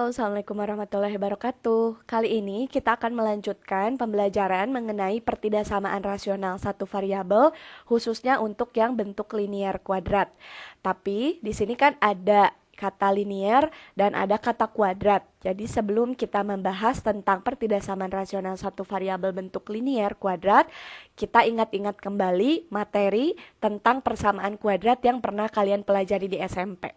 Halo, Assalamualaikum warahmatullahi wabarakatuh. Kali ini kita akan melanjutkan pembelajaran mengenai pertidaksamaan rasional satu variabel, khususnya untuk yang bentuk linier kuadrat. Tapi di sini kan ada kata linier dan ada kata kuadrat. Jadi sebelum kita membahas tentang pertidaksamaan rasional satu variabel bentuk linier kuadrat, kita ingat-ingat kembali materi tentang persamaan kuadrat yang pernah kalian pelajari di SMP.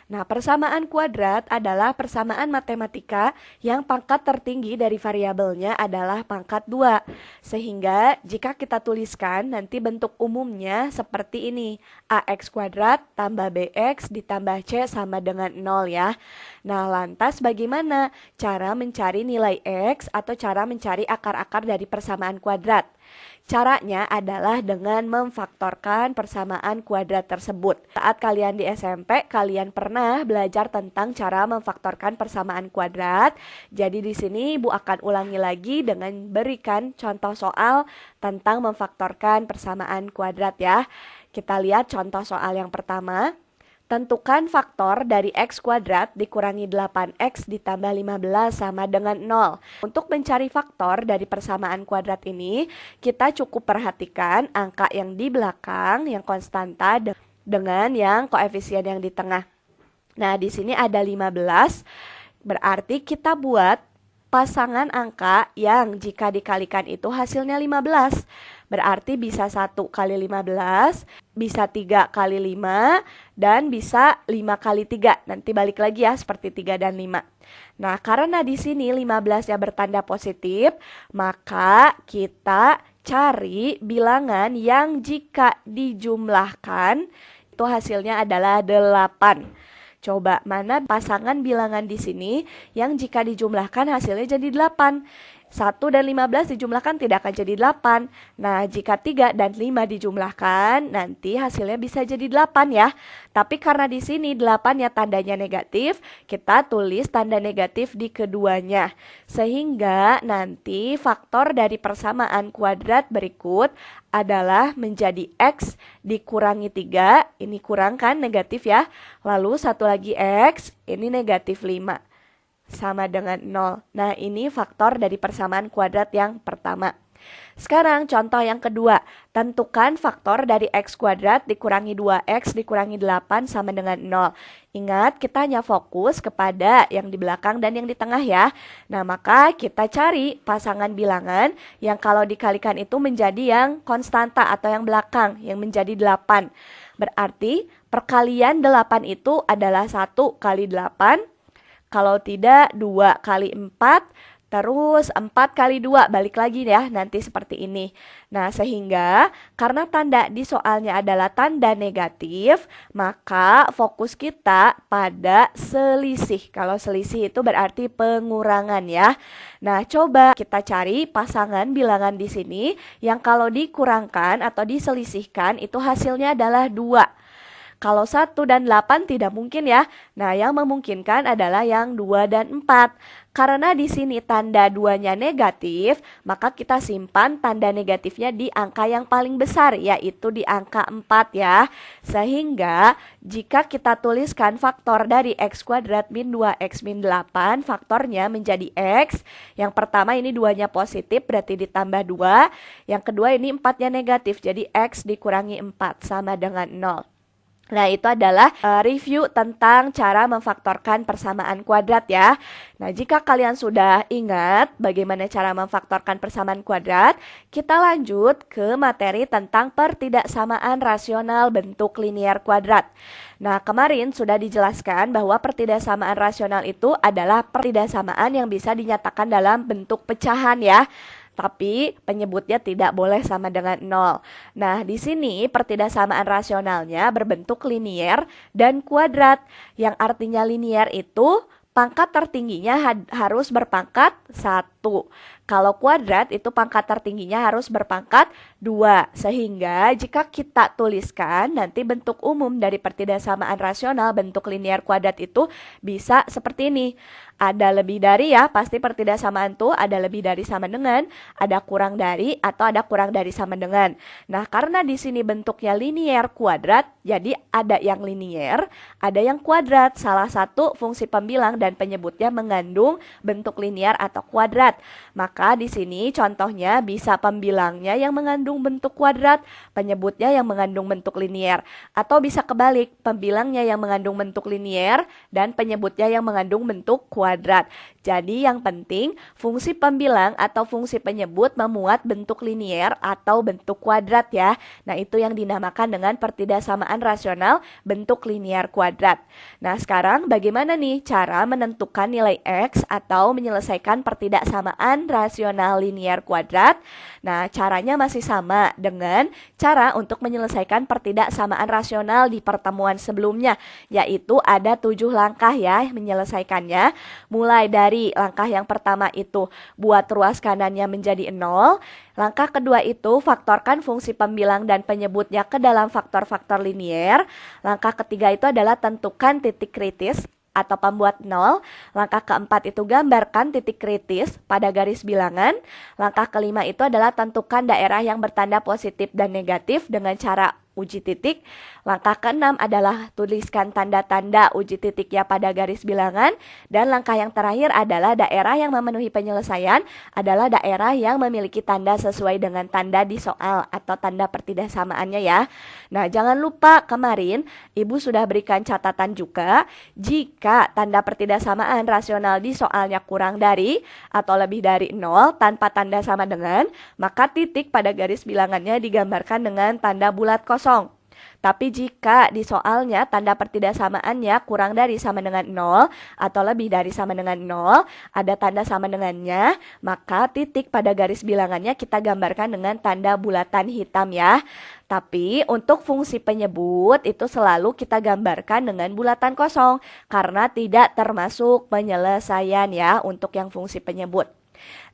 Nah, persamaan kuadrat adalah persamaan matematika yang pangkat tertinggi dari variabelnya adalah pangkat 2. Sehingga jika kita tuliskan nanti bentuk umumnya seperti ini. AX kuadrat tambah BX ditambah C sama dengan 0 ya. Nah, lantas bagaimana cara mencari nilai X atau cara mencari akar-akar dari persamaan kuadrat? Caranya adalah dengan memfaktorkan persamaan kuadrat tersebut. Saat kalian di SMP, kalian pernah belajar tentang cara memfaktorkan persamaan kuadrat. Jadi di sini Ibu akan ulangi lagi dengan berikan contoh soal tentang memfaktorkan persamaan kuadrat ya. Kita lihat contoh soal yang pertama. Tentukan faktor dari X kuadrat dikurangi 8X ditambah 15 sama dengan 0. Untuk mencari faktor dari persamaan kuadrat ini, kita cukup perhatikan angka yang di belakang, yang konstanta, dengan yang koefisien yang di tengah. Nah, di sini ada 15, berarti kita buat pasangan angka yang jika dikalikan itu hasilnya 15. Berarti bisa 1 kali 15, bisa 3 kali 5, dan bisa 5 kali 3. Nanti balik lagi ya seperti 3 dan 5. Nah, karena di sini 15 ya bertanda positif, maka kita cari bilangan yang jika dijumlahkan itu hasilnya adalah 8. Coba mana pasangan bilangan di sini yang jika dijumlahkan hasilnya jadi 8. 1 dan 15 dijumlahkan tidak akan jadi 8. Nah, jika 3 dan 5 dijumlahkan, nanti hasilnya bisa jadi 8 ya. Tapi karena di sini 8 ya tandanya negatif, kita tulis tanda negatif di keduanya. Sehingga nanti faktor dari persamaan kuadrat berikut adalah menjadi X dikurangi 3, ini kurangkan negatif ya. Lalu satu lagi X, ini negatif 5. Sama dengan 0. Nah, ini faktor dari persamaan kuadrat yang pertama. Sekarang contoh yang kedua. Tentukan faktor dari X kuadrat dikurangi 2X dikurangi 8 sama dengan 0. Ingat, kita hanya fokus kepada yang di belakang dan yang di tengah ya. Nah, maka kita cari pasangan bilangan yang kalau dikalikan itu menjadi yang konstanta atau yang belakang, yang menjadi 8. Berarti perkalian 8 itu adalah 1 kali 8. Kalau tidak 2 kali 4, terus 4 kali 2, balik lagi ya, nanti seperti ini. Nah, sehingga karena tanda di soalnya adalah tanda negatif, maka fokus kita pada selisih. Kalau selisih itu berarti pengurangan ya. Nah, coba kita cari pasangan bilangan di sini yang kalau dikurangkan atau diselisihkan itu hasilnya adalah 2. Kalau 1 dan 8 tidak mungkin ya. Nah, yang memungkinkan adalah yang 2 dan 4. Karena di sini tanda 2-nya negatif, maka kita simpan tanda negatifnya di angka yang paling besar, yaitu di angka 4 ya. Sehingga jika kita tuliskan faktor dari X kuadrat min 2X min 8, faktornya menjadi X. Yang pertama ini 2-nya positif, berarti ditambah 2. Yang kedua ini 4-nya negatif, jadi X dikurangi 4 sama dengan 0. Nah, itu adalah review tentang cara memfaktorkan persamaan kuadrat ya. Nah, jika kalian sudah ingat bagaimana cara memfaktorkan persamaan kuadrat, kita lanjut ke materi tentang pertidaksamaan rasional bentuk linier kuadrat. Nah, kemarin sudah dijelaskan bahwa pertidaksamaan rasional itu adalah pertidaksamaan yang bisa dinyatakan dalam bentuk pecahan ya. Tapi penyebutnya tidak boleh sama dengan 0. Nah, di sini pertidaksamaan rasionalnya berbentuk linier dan kuadrat. Yang artinya linier itu pangkat tertingginya harus berpangkat 1 1. Kalau kuadrat itu pangkat tertingginya harus berpangkat 2. Sehingga jika kita tuliskan nanti bentuk umum dari pertidasamaan rasional bentuk linier kuadrat itu bisa seperti ini. Ada lebih dari ya, pasti pertidasamaan tuh ada lebih dari sama dengan, ada kurang dari, atau ada kurang dari sama dengan. Nah, karena di sini bentuknya linier kuadrat, jadi ada yang linier, ada yang kuadrat. Salah satu fungsi pembilang dan penyebutnya mengandung bentuk linier atau kuadrat. Maka di sini contohnya bisa pembilangnya yang mengandung bentuk kuadrat, penyebutnya yang mengandung bentuk linier. Atau bisa kebalik, pembilangnya yang mengandung bentuk linier dan penyebutnya yang mengandung bentuk kuadrat. Jadi yang penting fungsi pembilang atau fungsi penyebut memuat bentuk linier atau bentuk kuadrat ya. Nah, itu yang dinamakan dengan pertidasamaan rasional bentuk linier kuadrat. Nah, sekarang bagaimana nih cara menentukan nilai X atau menyelesaikan pertidasamaan rasional linier kuadrat? Nah, caranya masih sama dengan cara untuk menyelesaikan pertidasamaan rasional di pertemuan sebelumnya, yaitu ada 7 langkah ya menyelesaikannya. Mulai dari langkah yang pertama itu buat ruas kanannya menjadi 0. Langkah kedua itu faktorkan fungsi pembilang dan penyebutnya ke dalam faktor-faktor linier. Langkah ketiga itu adalah tentukan titik kritis atau pembuat 0. Langkah keempat itu gambarkan titik kritis pada garis bilangan. Langkah kelima itu adalah tentukan daerah yang bertanda positif dan negatif dengan cara uji titik. Langkah keenam adalah tuliskan tanda-tanda uji titiknya pada garis bilangan. Dan langkah yang terakhir adalah daerah yang memenuhi penyelesaian adalah daerah yang memiliki tanda sesuai dengan tanda di soal atau tanda pertidasamaannya ya. Nah, jangan lupa kemarin Ibu sudah berikan catatan juga jika tanda pertidasamaan rasional di soalnya kurang dari atau lebih dari 0 tanpa tanda sama dengan, maka titik pada garis bilangannya digambarkan dengan tanda bulat kosong. Tapi jika di soalnya tanda pertidasamaannya kurang dari sama dengan 0 atau lebih dari sama dengan 0, ada tanda sama dengannya, maka titik pada garis bilangannya kita gambarkan dengan tanda bulatan hitam ya. Tapi untuk fungsi penyebut itu selalu kita gambarkan dengan bulatan kosong karena tidak termasuk penyelesaian ya untuk yang fungsi penyebut.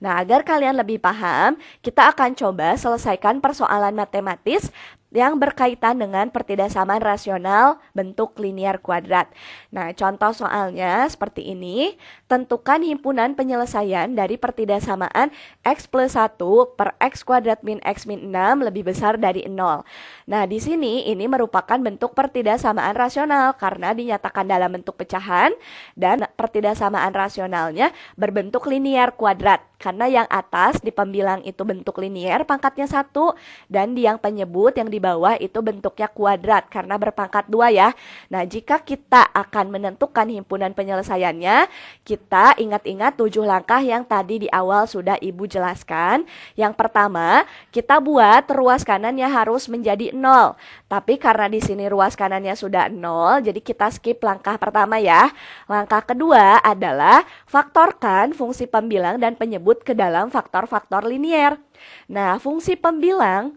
Nah, agar kalian lebih paham, kita akan coba selesaikan persoalan matematis yang berkaitan dengan pertidasamaan rasional bentuk linier kuadrat. Nah, contoh soalnya seperti ini. Tentukan himpunan penyelesaian dari pertidasamaan X plus 1 per X kuadrat min X min 6 lebih besar dari 0. Nah, di sini ini merupakan bentuk pertidasamaan rasional karena dinyatakan dalam bentuk pecahan dan pertidasamaan rasionalnya berbentuk linier kuadrat. Karena yang atas di pembilang itu bentuk linier pangkatnya 1 dan di yang penyebut yang di bawah itu bentuknya kuadrat karena berpangkat 2 ya. Nah, jika kita akan menentukan himpunan penyelesaiannya, kita ingat-ingat 7 langkah yang tadi di awal sudah Ibu jelaskan. Yang pertama, kita buat ruas kanannya harus menjadi 0. Tapi karena di sini ruas kanannya sudah 0, jadi kita skip langkah pertama ya. Langkah kedua adalah faktorkan fungsi pembilang dan penyebut ke dalam faktor-faktor linier. Nah, fungsi pembilang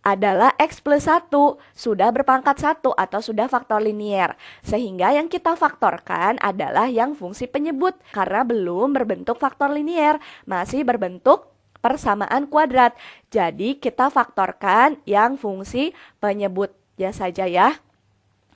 adalah X plus 1 sudah berpangkat 1 atau sudah faktor linier. Sehingga yang kita faktorkan adalah yang fungsi penyebut karena belum berbentuk faktor linier, masih berbentuk persamaan kuadrat. Jadi kita faktorkan yang fungsi penyebutnya saja ya.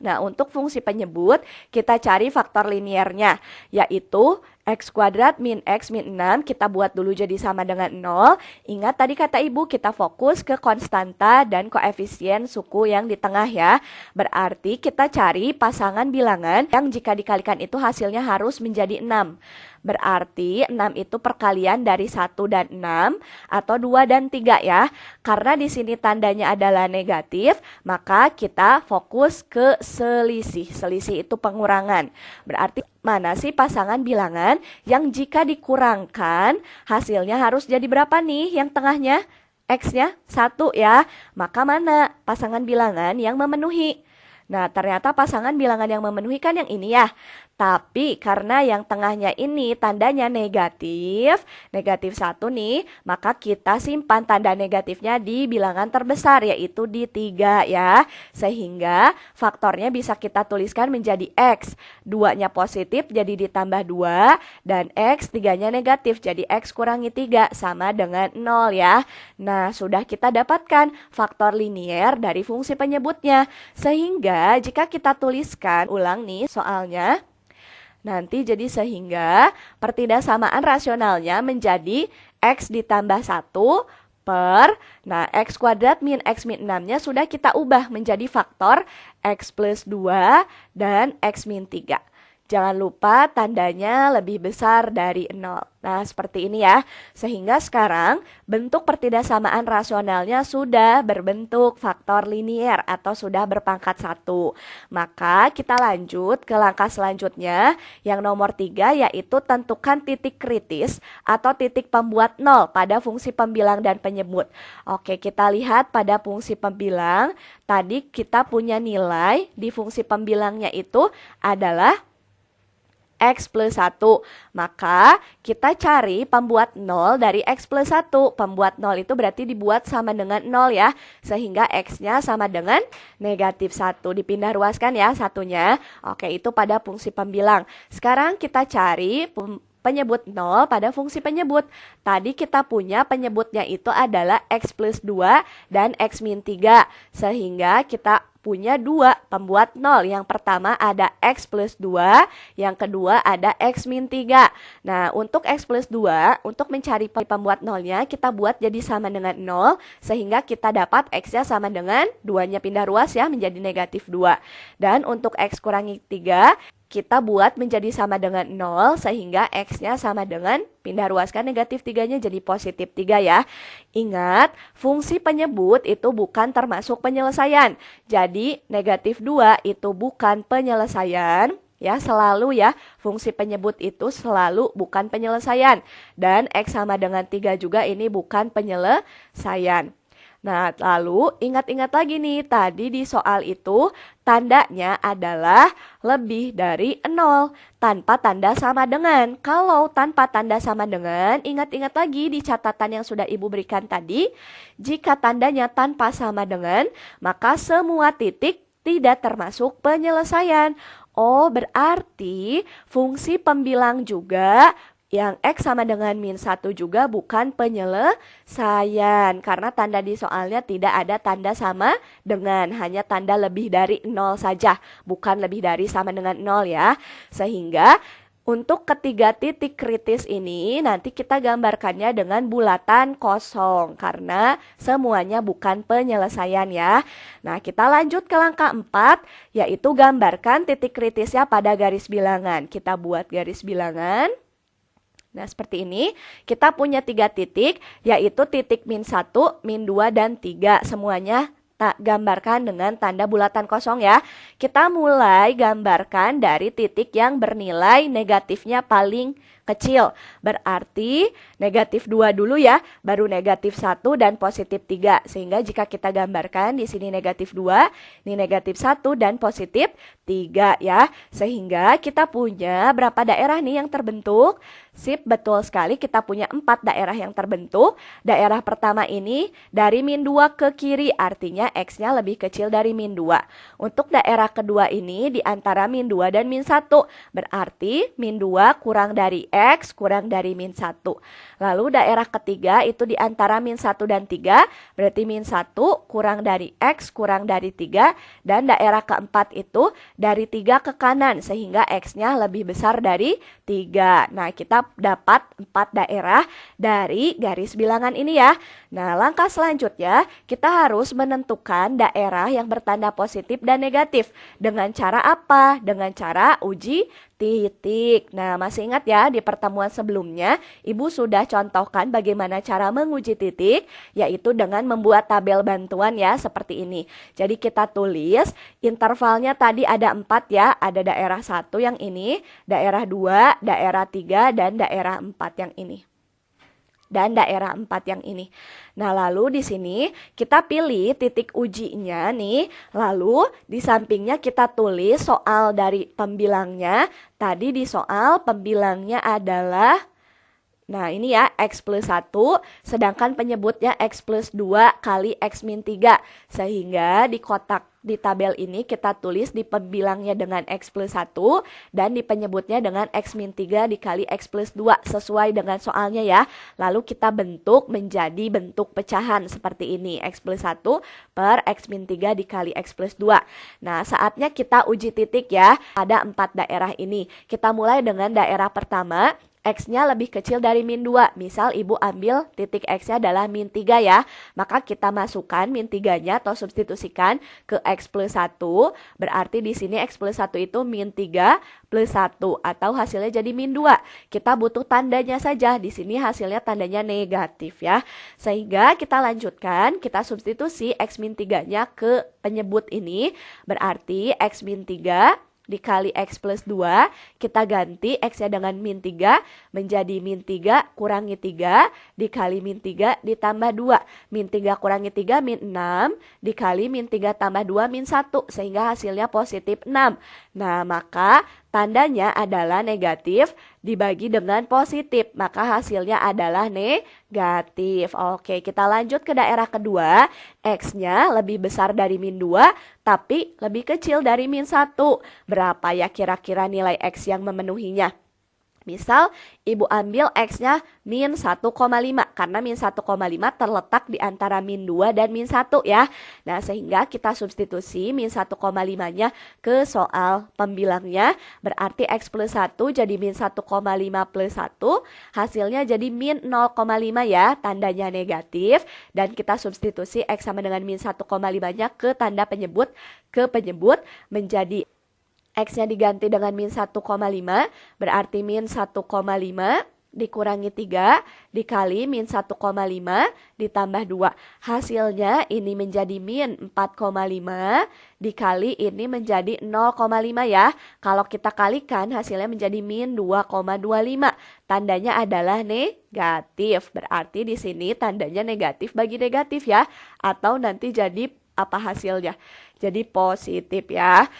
Nah, untuk fungsi penyebut kita cari faktor liniernya, yaitu X kuadrat min X min 6 kita buat dulu jadi sama dengan 0. Ingat tadi kata Ibu kita fokus ke konstanta dan koefisien suku yang di tengah ya. Berarti kita cari pasangan bilangan yang jika dikalikan itu hasilnya harus menjadi 6. Berarti 6 itu perkalian dari 1 dan 6 atau 2 dan 3 ya. Karena di sini tandanya adalah negatif, maka kita fokus ke selisih. Selisih itu pengurangan. Berarti mana sih pasangan bilangan yang jika dikurangkan hasilnya harus jadi berapa nih yang tengahnya? X-nya 1 ya. Maka mana pasangan bilangan yang memenuhi? Nah, ternyata pasangan bilangan yang memenuhi kan yang ini ya. Tapi karena yang tengahnya ini tandanya negatif, negatif 1 nih, maka kita simpan tanda negatifnya di bilangan terbesar, yaitu di 3 ya. Sehingga faktornya bisa kita tuliskan menjadi X. 2-nya positif jadi ditambah 2, dan X 3-nya negatif jadi X kurangi 3 sama dengan 0 ya. Nah, sudah kita dapatkan faktor linier dari fungsi penyebutnya. Sehingga jika kita tuliskan ulang nih soalnya, nanti jadi sehingga pertidaksamaan rasionalnya menjadi X ditambah 1 per, nah X kuadrat min X min 6-nya sudah kita ubah menjadi faktor X plus 2 dan X min 3. Jangan lupa tandanya lebih besar dari 0. Nah, seperti ini ya. Sehingga sekarang bentuk pertidaksamaan rasionalnya sudah berbentuk faktor linier atau sudah berpangkat 1. Maka kita lanjut ke langkah selanjutnya yang nomor 3, yaitu tentukan titik kritis atau titik pembuat 0 pada fungsi pembilang dan penyebut. Oke, kita lihat pada fungsi pembilang. Tadi kita punya nilai di fungsi pembilangnya itu adalah X plus 1. Maka kita cari pembuat 0 dari X plus 1. Pembuat 0 itu berarti dibuat sama dengan 0 ya. Sehingga X-nya sama dengan negatif 1. Dipindah ruaskan ya satunya. Oke, itu pada fungsi pembilang. Sekarang kita cari penyebut 0 pada fungsi penyebut. Tadi kita punya penyebutnya itu adalah X plus 2 dan X min 3. Sehingga kita punya dua pembuat 0. Yang pertama ada X plus 2, yang kedua ada X min 3. Nah, untuk X plus 2, untuk mencari pembuat 0-nya, kita buat jadi sama dengan 0, sehingga kita dapat X-nya sama dengan 2-nya pindah ruas ya, menjadi negatif 2. Dan untuk X kurangi 3, kita buat menjadi sama dengan 0, sehingga X-nya sama dengan, pindah ruaskan negatif 3-nya jadi positif 3 ya. Ingat, fungsi penyebut itu bukan termasuk penyelesaian. Jadi, negatif 2 itu bukan penyelesaian. Ya, selalu ya, fungsi penyebut itu selalu bukan penyelesaian. Dan X sama dengan 3 juga ini bukan penyelesaian. Nah, lalu ingat-ingat lagi nih, tadi di soal itu tandanya adalah lebih dari 0 tanpa tanda sama dengan. Kalau tanpa tanda sama dengan, ingat-ingat lagi di catatan yang sudah Ibu berikan tadi, jika tandanya tanpa sama dengan, maka semua titik tidak termasuk penyelesaian. Oh, berarti fungsi pembilang juga yang X sama dengan min 1 juga bukan penyelesaian. Karena tanda di soalnya tidak ada tanda sama dengan, hanya tanda lebih dari 0 saja. Bukan lebih dari sama dengan 0 ya. Sehingga untuk ketiga titik kritis ini nanti kita gambarkannya dengan bulatan kosong. Karena semuanya bukan penyelesaian ya. Nah, kita lanjut ke langkah 4, yaitu gambarkan titik kritisnya pada garis bilangan. Kita buat garis bilangan. Nah, seperti ini. Kita punya 3 titik, yaitu titik min 1, min 2, dan 3. Semuanya tak gambarkan dengan tanda bulatan kosong ya. Kita mulai gambarkan dari titik yang bernilai negatifnya paling kecil. Berarti negatif 2 dulu ya, baru negatif 1 dan positif 3. Sehingga jika kita gambarkan di sini negatif 2, ini negatif 1 dan positif 3 ya. Sehingga kita punya berapa daerah nih yang terbentuk? Sip, betul sekali, kita punya 4 daerah yang terbentuk. Daerah pertama ini dari min 2 ke kiri, artinya X-nya lebih kecil dari min 2. Untuk daerah kedua ini di antara min 2 dan min 1, berarti min 2 kurang dari X kurang dari min 1. Lalu daerah ketiga itu di antara min 1 dan 3, berarti min 1 kurang dari X kurang dari 3. Dan daerah keempat itu dari 3 ke kanan, sehingga X-nya lebih besar dari 3. Nah, kita dapat 4 daerah dari garis bilangan ini ya. Nah, langkah selanjutnya kita harus menentukan daerah yang bertanda positif dan negatif. Dengan cara apa? Dengan cara uji titik. Nah, masih ingat ya di pertemuan sebelumnya Ibu sudah contohkan bagaimana cara menguji titik, yaitu dengan membuat tabel bantuan ya, seperti ini. Jadi kita tulis intervalnya tadi ada 4 ya, ada daerah 1 yang ini, daerah 2, daerah 3, dan daerah 4 yang ini. dan daerah 4 yang ini. Nah, lalu di sini kita pilih titik ujinya nih. Lalu di sampingnya kita tulis soal dari pembilangnya. Tadi di soal pembilangnya adalah, nah ini ya, X plus 1, sedangkan penyebutnya X plus 2 kali X min 3. Sehingga di kotak di tabel ini kita tulis di pembilangnya dengan X plus 1 dan di penyebutnya dengan X min 3 dikali X plus 2 sesuai dengan soalnya ya. Lalu kita bentuk menjadi bentuk pecahan seperti ini. X plus 1 per X min 3 dikali X plus 2. Nah, saatnya kita uji titik ya. Ada 4 daerah ini. Kita mulai dengan daerah pertama. X-nya lebih kecil dari min 2. Misal ibu ambil titik X-nya adalah min 3 ya. Maka kita masukkan min 3-nya atau substitusikan ke X plus 1. Berarti di sini X plus 1 itu min 3 plus 1. Atau hasilnya jadi min 2. Kita butuh tandanya saja. Di sini hasilnya tandanya negatif ya. Sehingga kita lanjutkan. Kita substitusi X min 3-nya ke penyebut ini. Berarti X min 3 dikali X plus 2, kita ganti X-nya dengan min 3 menjadi min 3 kurangi 3 dikali min 3 ditambah 2. Min 3 kurangi 3 min 6 dikali min 3 tambah 2 min 1 sehingga hasilnya positif 6. Nah, maka tandanya adalah negatif dibagi dengan positif. Maka hasilnya adalah negatif. Oke, kita lanjut ke daerah kedua. X-nya lebih besar dari min 2, tapi lebih kecil dari min 1. Berapa ya kira-kira nilai X yang memenuhinya? Misal, ibu ambil X-nya min 1,5 karena min 1,5 terletak di antara min 2 dan min 1 ya. Nah, sehingga kita substitusi min 1,5-nya ke soal pembilangnya. Berarti X plus 1 jadi min 1,5 plus 1. Hasilnya jadi min 0,5 ya, tandanya negatif. Dan kita substitusi X sama dengan min 1,5-nya ke tanda penyebut, menjadi X-nya diganti dengan min 1,5, berarti min 1,5 dikurangi 3 dikali min 1,5 ditambah 2. Hasilnya ini menjadi min 4,5 dikali ini menjadi 0,5 ya. Kalau kita kalikan hasilnya menjadi min 2,25. Tandanya adalah negatif. Berarti di sini tandanya negatif bagi negatif ya. Atau nanti jadi apa hasilnya? Jadi positif ya.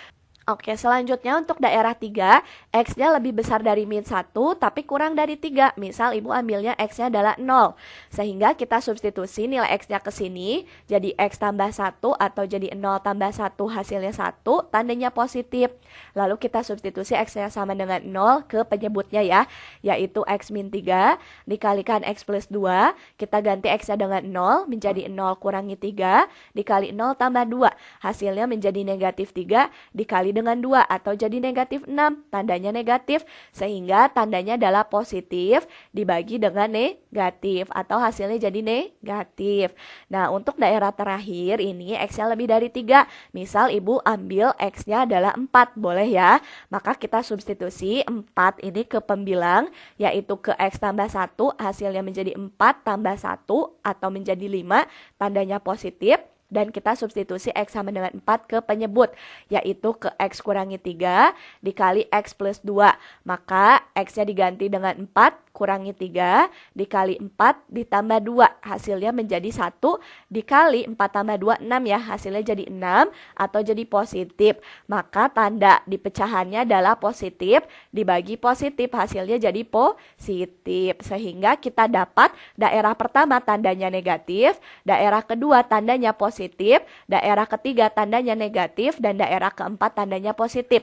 Oke, selanjutnya untuk daerah 3, X-nya lebih besar dari min 1, tapi kurang dari 3. Misal ibu ambilnya X-nya adalah 0. Sehingga kita substitusi nilai X-nya ke sini, jadi X tambah 1 atau jadi 0 tambah 1 hasilnya 1, tandanya positif. Lalu kita substitusi X-nya sama dengan 0 ke penyebutnya ya, yaitu X min 3 dikalikan X plus 2, kita ganti X-nya dengan 0, menjadi 0 kurangi 3, dikali 0 tambah 2. Hasilnya menjadi negatif 3 dikali dengan 2 atau jadi negatif 6, tandanya negatif sehingga tandanya adalah positif dibagi dengan negatif atau hasilnya jadi negatif. Nah, untuk daerah terakhir ini X-nya lebih dari 3. Misal ibu ambil X-nya adalah 4, boleh ya. Maka kita substitusi 4 ini ke pembilang yaitu ke X tambah 1, hasilnya menjadi 4 tambah 1 atau menjadi 5, tandanya positif. Dan kita substitusi X sama dengan 4 ke penyebut, yaitu ke X kurangi 3 dikali X plus 2. Maka X-nya diganti dengan 4 kurangi 3 dikali 4 ditambah 2. Hasilnya menjadi 1 dikali 4 tambah 2, 6 ya. Hasilnya jadi 6 atau jadi positif. Maka tanda di pecahannya adalah positif dibagi positif. Hasilnya jadi positif. Sehingga kita dapat daerah pertama tandanya negatif, daerah kedua tandanya positif, daerah ketiga tandanya negatif, dan daerah keempat tandanya positif.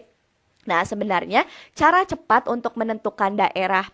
Nah, sebenarnya cara cepat untuk menentukan daerah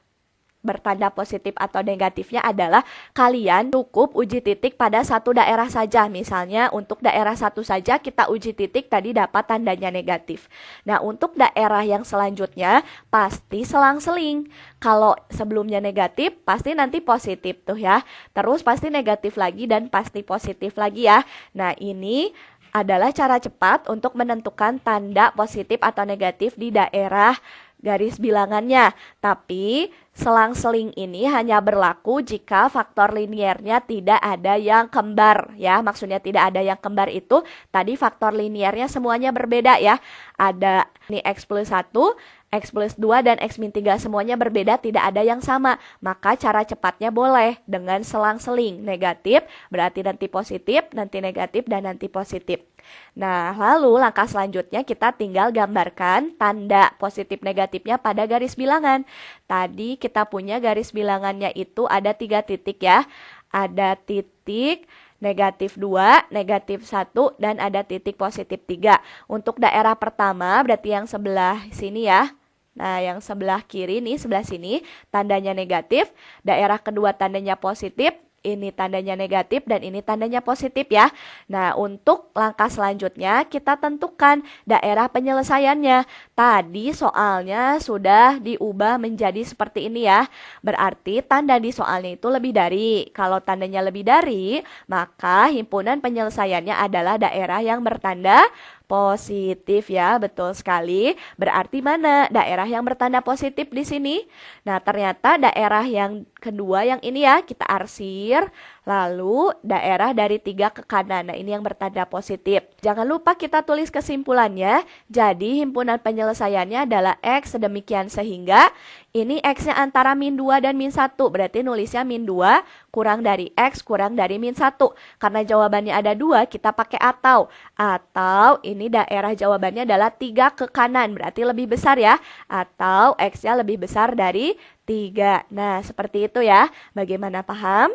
bertanda positif atau negatifnya adalah kalian cukup uji titik pada satu daerah saja. Misalnya untuk daerah satu saja kita uji titik tadi dapat tandanya negatif. Nah, untuk daerah yang selanjutnya pasti selang-seling. Kalau sebelumnya negatif pasti nanti positif tuh ya. Terus pasti negatif lagi dan pasti positif lagi ya. Nah, ini adalah cara cepat untuk menentukan tanda positif atau negatif di daerah garis bilangannya. Tapi selang-seling ini hanya berlaku jika faktor liniernya tidak ada yang kembar ya. Maksudnya tidak ada yang kembar itu tadi faktor liniernya semuanya berbeda ya. Ada ini X plus 1, X plus 2 dan X min 3 semuanya berbeda, tidak ada yang sama. Maka cara cepatnya boleh dengan selang-seling. Negatif berarti nanti positif, nanti negatif, dan nanti positif. Nah, lalu langkah selanjutnya kita tinggal gambarkan tanda positif negatifnya pada garis bilangan. Tadi kita punya garis bilangannya itu ada 3 titik ya. Ada titik negatif 2, negatif 1, dan ada titik positif 3. Untuk daerah pertama berarti yang sebelah sini ya. Nah, yang sebelah kiri nih, sebelah sini tandanya negatif. Daerah kedua tandanya positif. Ini tandanya negatif dan ini tandanya positif ya. Nah, untuk langkah selanjutnya kita tentukan daerah penyelesaiannya. Tadi soalnya sudah diubah menjadi seperti ini ya. Berarti tanda di soalnya itu lebih dari. Kalau tandanya lebih dari, maka himpunan penyelesaiannya adalah daerah yang bertanda positif ya, betul sekali. Berarti mana daerah yang bertanda positif di sini? Nah, ternyata daerah yang kedua yang ini ya, kita arsir. Lalu daerah dari 3 ke kanan. Nah, ini yang bertanda positif. Jangan lupa kita tulis kesimpulannya. Jadi, himpunan penyelesaiannya adalah X sedemikian sehingga ini X-nya antara min 2 dan min 1. Berarti nulisnya min 2 kurang dari X kurang dari min 1. Karena jawabannya ada 2, kita pakai atau. Atau ini daerah jawabannya adalah 3 ke kanan. Berarti lebih besar ya. Atau X-nya lebih besar dari 3. Nah, seperti itu ya. Bagaimana, paham?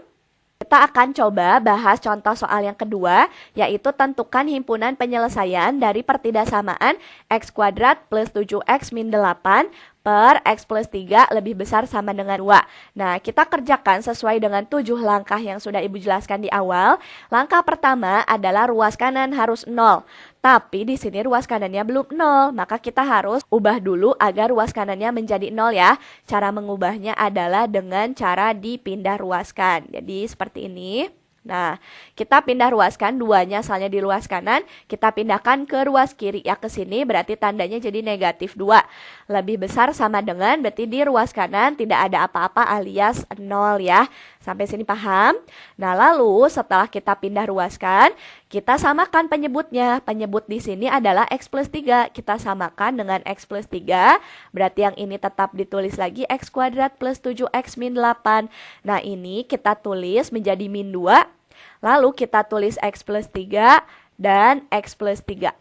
Kita akan coba bahas contoh soal yang kedua, yaitu tentukan himpunan penyelesaian dari pertidasamaan X kuadrat plus 7X min 8 per X plus 3 lebih besar sama dengan 2. Nah, kita kerjakan sesuai dengan 7 langkah yang sudah Ibu jelaskan di awal. Langkah pertama adalah ruas kanan harus 0. Tapi di sini ruas kanannya belum 0, maka kita harus ubah dulu agar ruas kanannya menjadi 0 ya. Cara mengubahnya adalah dengan cara dipindah ruaskan. Jadi seperti ini. Nah, kita pindah ruaskan, 2-nya asalnya di ruas kanan, kita pindahkan ke ruas kiri ya, ke sini berarti tandanya jadi negatif 2. Lebih besar sama dengan berarti di ruas kanan tidak ada apa-apa alias 0 ya. Sampai sini paham? Nah, lalu setelah kita pindah ruaskan, kita samakan penyebutnya. Penyebut di sini adalah X plus 3. Kita samakan dengan X plus 3. Berarti yang ini tetap ditulis lagi X kuadrat plus 7X min 8. Nah, ini kita tulis menjadi min 2. Lalu kita tulis X plus 3 dan X plus 3.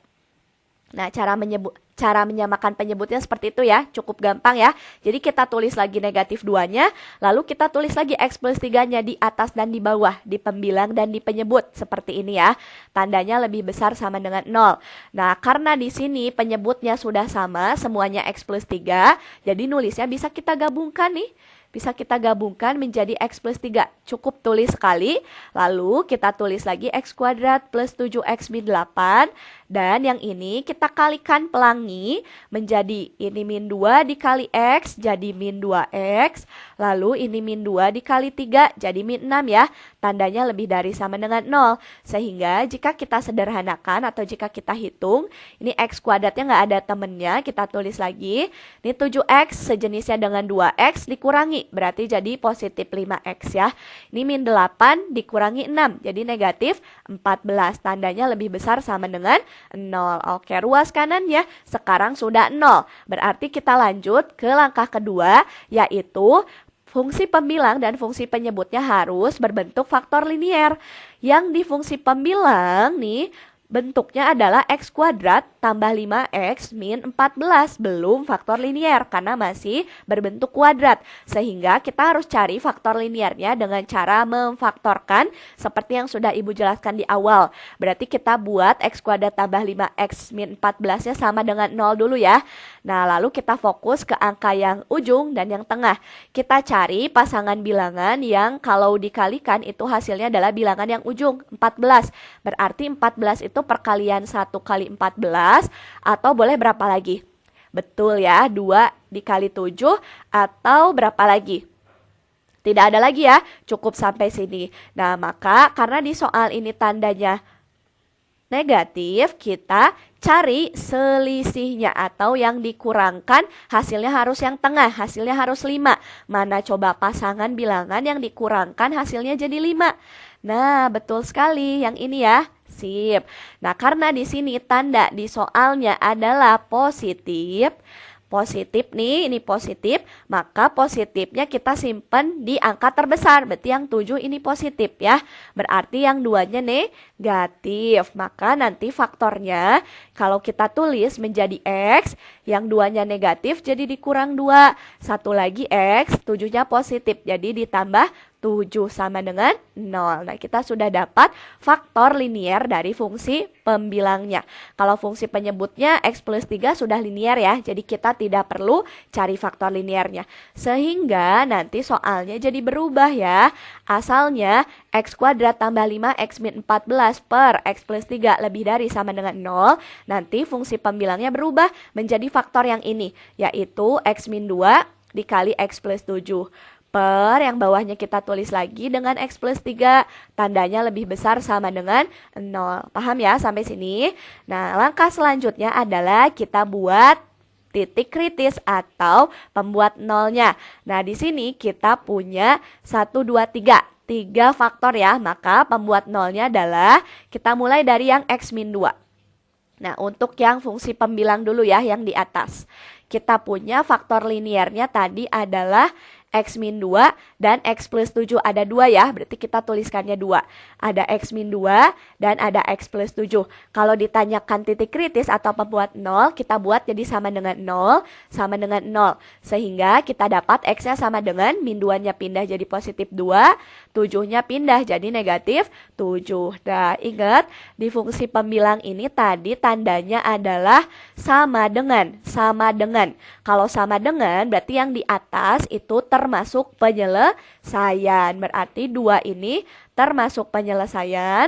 Nah, cara menyamakan penyebutnya seperti itu ya, cukup gampang ya. Jadi kita tulis lagi negatif 2-nya, lalu kita tulis lagi X plus 3-nya di atas dan di bawah, di pembilang dan di penyebut, seperti ini ya. Tandanya lebih besar sama dengan 0. Nah, karena di sini penyebutnya sudah sama, semuanya X plus 3, jadi nulisnya bisa kita gabungkan nih. Bisa kita gabungkan menjadi X plus 3. Cukup tulis sekali, lalu kita tulis lagi X kuadrat plus 7X min 8. Dan yang ini kita kalikan pelangi menjadi ini min 2 dikali X jadi min 2X. Lalu ini min 2 dikali 3 jadi min 6 ya. Tandanya lebih dari sama dengan 0. Sehingga jika kita sederhanakan atau jika kita hitung, ini X kuadratnya nggak ada temennya, kita tulis lagi. Ini 7X sejenisnya dengan 2X dikurangi, berarti jadi positif 5X ya. Ini min 8 dikurangi 6, jadi negatif 14. Tandanya lebih besar sama dengan 0. Oke, ruas kanan ya sekarang sudah 0. Berarti kita lanjut ke langkah kedua, yaitu fungsi pembilang dan fungsi penyebutnya harus berbentuk faktor linier. Yang di fungsi pembilang nih bentuknya adalah X kuadrat tambah 5X min 14, belum faktor linier karena masih berbentuk kuadrat. Sehingga kita harus cari faktor liniernya dengan cara memfaktorkan seperti yang sudah Ibu jelaskan di awal. Berarti kita buat X kuadrat tambah 5X min 14-nya sama dengan 0 dulu ya. Nah, lalu kita fokus ke angka yang ujung dan yang tengah. Kita cari pasangan bilangan yang kalau dikalikan itu hasilnya adalah bilangan yang ujung, 14. Berarti 14 itu perkalian 1 kali 14 atau boleh berapa lagi? Betul ya, 2 dikali 7 atau berapa lagi? Tidak ada lagi ya, cukup sampai sini. Nah, maka karena di soal ini tandanya negatif, kita cari selisihnya atau yang dikurangkan hasilnya harus yang tengah, hasilnya harus 5. Mana coba pasangan bilangan yang dikurangkan hasilnya jadi 5. Nah, betul sekali yang ini ya. Sip. Nah, karena di sini tanda di soalnya adalah positif, positif nih, ini positif, maka positifnya kita simpan di angka terbesar. Berarti yang 7 ini positif ya. Berarti yang 2-nya negatif. Maka nanti faktornya kalau kita tulis menjadi X, yang 2-nya negatif jadi dikurang 2. Satu lagi X, 7-nya positif. Jadi ditambah 7 sama dengan 0. Nah, kita sudah dapat faktor linier dari fungsi pembilangnya. Kalau fungsi penyebutnya X plus 3 sudah linier ya, jadi kita tidak perlu cari faktor liniernya. Sehingga nanti soalnya jadi berubah ya. Asalnya X kuadrat tambah 5X min 14 per X plus 3 lebih dari sama dengan 0. Nanti fungsi pembilangnya berubah menjadi faktor yang ini, yaitu X min 2 dikali X plus 7. Per yang bawahnya kita tulis lagi dengan X plus 3. Tandanya lebih besar sama dengan 0. Paham ya sampai sini? Nah, langkah selanjutnya adalah kita buat titik kritis atau pembuat nolnya. Nah, di sini kita punya 1, 2, 3. 3 faktor ya, maka pembuat nolnya adalah kita mulai dari yang X min 2. Nah, untuk yang fungsi pembilang dulu ya, yang di atas. Kita punya faktor liniernya tadi adalah X min 2 dan X plus 7 ada 2 ya, berarti kita tuliskannya 2. Ada X min 2 dan ada X plus 7. Kalau ditanyakan titik kritis atau pembuat 0, kita buat jadi sama dengan 0, sama dengan 0. Sehingga kita dapat X-nya sama dengan min 2-nya pindah jadi positif 2, 7-nya pindah jadi negatif 7. Nah, ingat di fungsi pembilang ini tadi tandanya adalah sama dengan. Kalau sama dengan berarti yang di atas itu termasuk penyelesaian. Berarti 2 ini termasuk penyelesaian.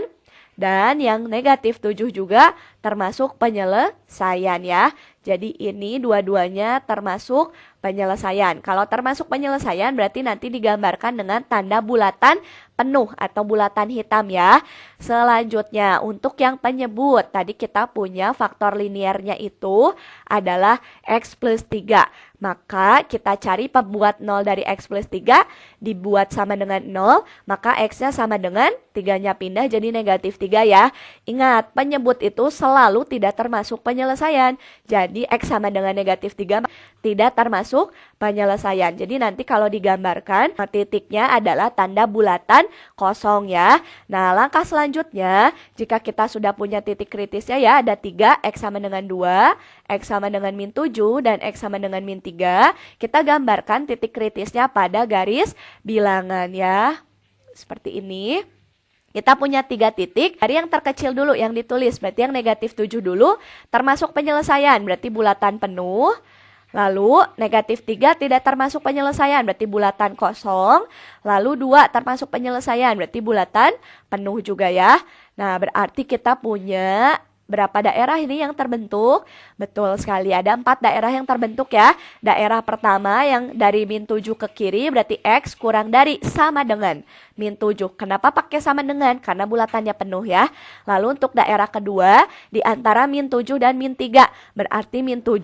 Dan yang negatif 7 juga termasuk penyelesaian ya. Jadi ini dua-duanya termasuk penyelesaian. Kalau termasuk penyelesaian berarti nanti digambarkan dengan tanda bulatan penuh atau bulatan hitam ya. Selanjutnya untuk yang penyebut, tadi kita punya faktor liniernya itu adalah X plus 3. Maka kita cari pembuat 0 dari X plus 3, dibuat sama dengan 0, maka X-nya sama dengan 3-nya pindah jadi negatif 3 ya. Ingat, penyebut itu selalu tidak termasuk penyelesaian. Jadi X sama dengan negatif 3 tidak termasuk penyelesaian. Jadi nanti kalau digambarkan, titiknya adalah tanda bulatan kosong ya. Nah, langkah selanjutnya, jika kita sudah punya titik kritisnya ya, ada 3, X sama dengan 2, X sama dengan min 7, dan X sama dengan min 3, kita gambarkan titik kritisnya pada garis bilangan ya. Seperti ini. Kita punya 3 titik, dari yang terkecil dulu yang ditulis, berarti yang negatif 7 dulu, termasuk penyelesaian, berarti bulatan penuh. Lalu negatif 3 tidak termasuk penyelesaian, berarti bulatan kosong. Lalu 2 termasuk penyelesaian, berarti bulatan penuh juga ya. Nah, berarti kita punya berapa daerah ini yang terbentuk? Betul sekali, ada 4 daerah yang terbentuk ya. Daerah pertama yang dari min 7 ke kiri berarti X kurang dari sama dengan min 7. Kenapa pakai sama dengan? Karena bulatannya penuh ya. Lalu untuk daerah kedua di antara min 7 dan min 3. Berarti min 7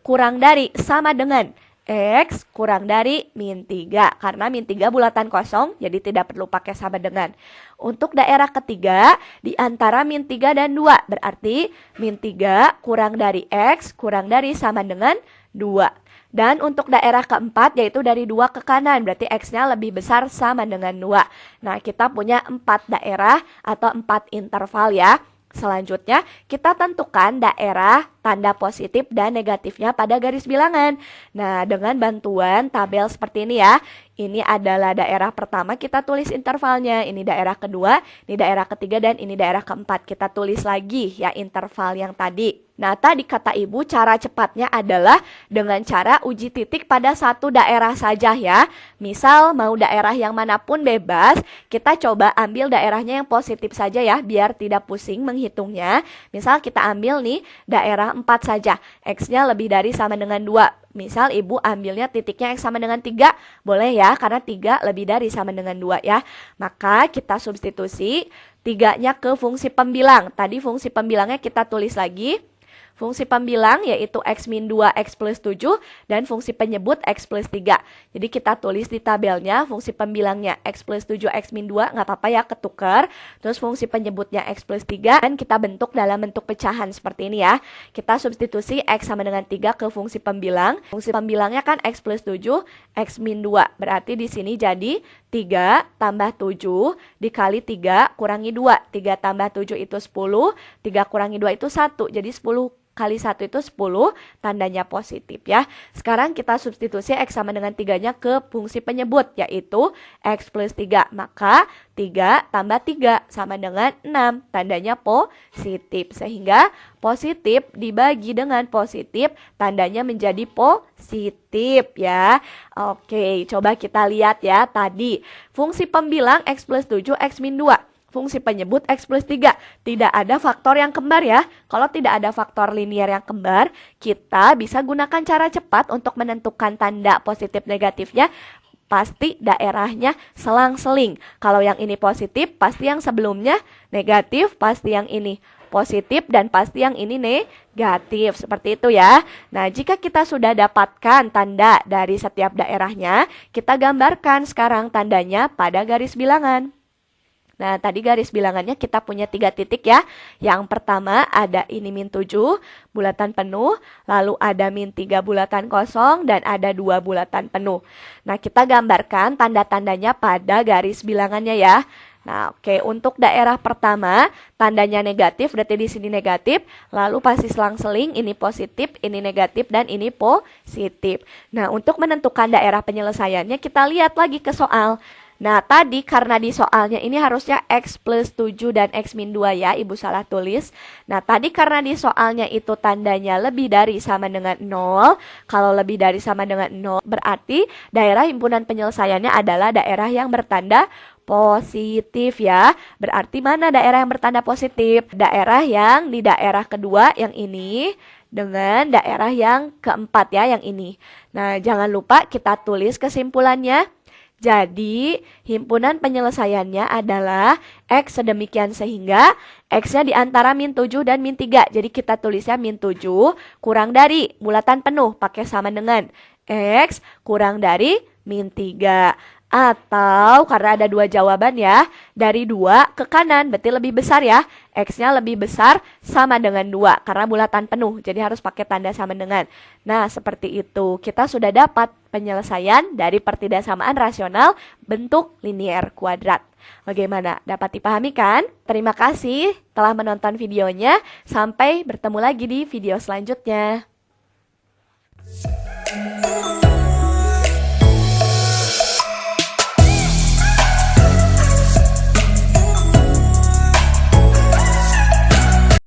kurang dari sama dengan X kurang dari min 3. Karena min 3 bulatan kosong, jadi tidak perlu pakai sama dengan. Untuk daerah ketiga, di antara min 3 dan 2. Berarti min 3 kurang dari X kurang dari sama dengan 2. Dan untuk daerah keempat, yaitu dari 2 ke kanan. Berarti X-nya lebih besar sama dengan 2. Nah, kita punya 4 daerah atau 4 interval ya. Selanjutnya, kita tentukan daerah tanda positif dan negatifnya pada garis bilangan. Nah, dengan bantuan tabel seperti ini ya. Ini adalah daerah pertama, kita tulis intervalnya. Ini daerah kedua, ini daerah ketiga, dan ini daerah keempat. Kita tulis lagi ya interval yang tadi. Nah, tadi kata Ibu cara cepatnya adalah dengan cara uji titik pada satu daerah saja ya. Misal mau daerah yang manapun bebas, kita coba ambil daerahnya yang positif saja ya, biar tidak pusing menghitungnya. Misal kita ambil nih daerah 4 saja, X-nya lebih dari sama dengan 2. Misal Ibu ambilnya titiknya X sama dengan 3, boleh ya, karena 3 lebih dari sama dengan 2 ya. Maka kita substitusi 3-nya ke fungsi pembilang. Tadi fungsi pembilangnya kita tulis lagi. fungsi pembilang yaitu X min 2 X plus 7, dan fungsi penyebut X plus 3. Jadi kita tulis di tabelnya fungsi pembilangnya X plus 7 X min 2, nggak apa-apa ya, ketukar. Terus fungsi penyebutnya X plus 3, dan kita bentuk dalam bentuk pecahan seperti ini ya. Kita substitusi X sama dengan 3 ke fungsi pembilang. Fungsi pembilangnya kan X plus 7 X min 2. Berarti di sini jadi 3 tambah 7 dikali 3 kurangi 2. 3 tambah 7 itu 10, 3 kurangi 2 itu 1. Jadi 10 kali 1 itu 10, tandanya positif ya. Sekarang kita substitusi X sama dengan 3-nya ke fungsi penyebut, yaitu X plus 3. Maka 3 tambah 3 sama dengan 6, tandanya positif. Sehingga positif dibagi dengan positif, tandanya menjadi positif ya. Oke, coba kita lihat ya tadi. Fungsi pembilang X plus 7 X min 2. Fungsi penyebut X plus 3. Tidak ada faktor yang kembar ya. Kalau tidak ada faktor linier yang kembar, kita bisa gunakan cara cepat untuk menentukan tanda positif negatifnya. Pasti daerahnya selang-seling. Kalau yang ini positif, pasti yang sebelumnya negatif, pasti yang ini positif, dan pasti yang ini negatif. Seperti itu ya. Nah, jika kita sudah dapatkan tanda dari setiap daerahnya, kita gambarkan sekarang tandanya pada garis bilangan. Nah, tadi garis bilangannya kita punya 3 titik ya. Yang pertama ada ini min 7 bulatan penuh, lalu ada min 3 bulatan kosong, dan ada 2 bulatan penuh. Nah, kita gambarkan tanda-tandanya pada garis bilangannya ya. Nah, oke, untuk daerah pertama tandanya negatif, berarti di sini negatif, lalu pasti selang-seling, ini positif, ini negatif, dan ini positif. Nah, untuk menentukan daerah penyelesaiannya kita lihat lagi ke soal. Nah, tadi karena di soalnya ini harusnya X plus 7 dan X min 2 ya, Ibu salah tulis. Nah, tadi karena di soalnya itu tandanya lebih dari sama dengan 0. Kalau lebih dari sama dengan 0, berarti daerah himpunan penyelesaiannya adalah daerah yang bertanda positif ya. Berarti mana daerah yang bertanda positif? Daerah yang di daerah kedua yang ini dengan daerah yang keempat ya, yang ini. Nah, jangan lupa kita tulis kesimpulannya. Jadi, himpunan penyelesaiannya adalah X sedemikian sehingga X-nya di antara min 7 dan min 3. Jadi, kita tulisnya min 7 kurang dari bulatan penuh pakai sama dengan X kurang dari min 3. Atau karena ada 2 jawaban ya, dari 2 ke kanan berarti lebih besar ya. X-nya lebih besar sama dengan 2 karena bulatan penuh. Jadi harus pakai tanda sama dengan. Nah, seperti itu. Kita sudah dapat penyelesaian dari pertidasamaan rasional bentuk linier kuadrat. Bagaimana? Dapat dipahami kan? Terima kasih telah menonton videonya. Sampai bertemu lagi di video selanjutnya.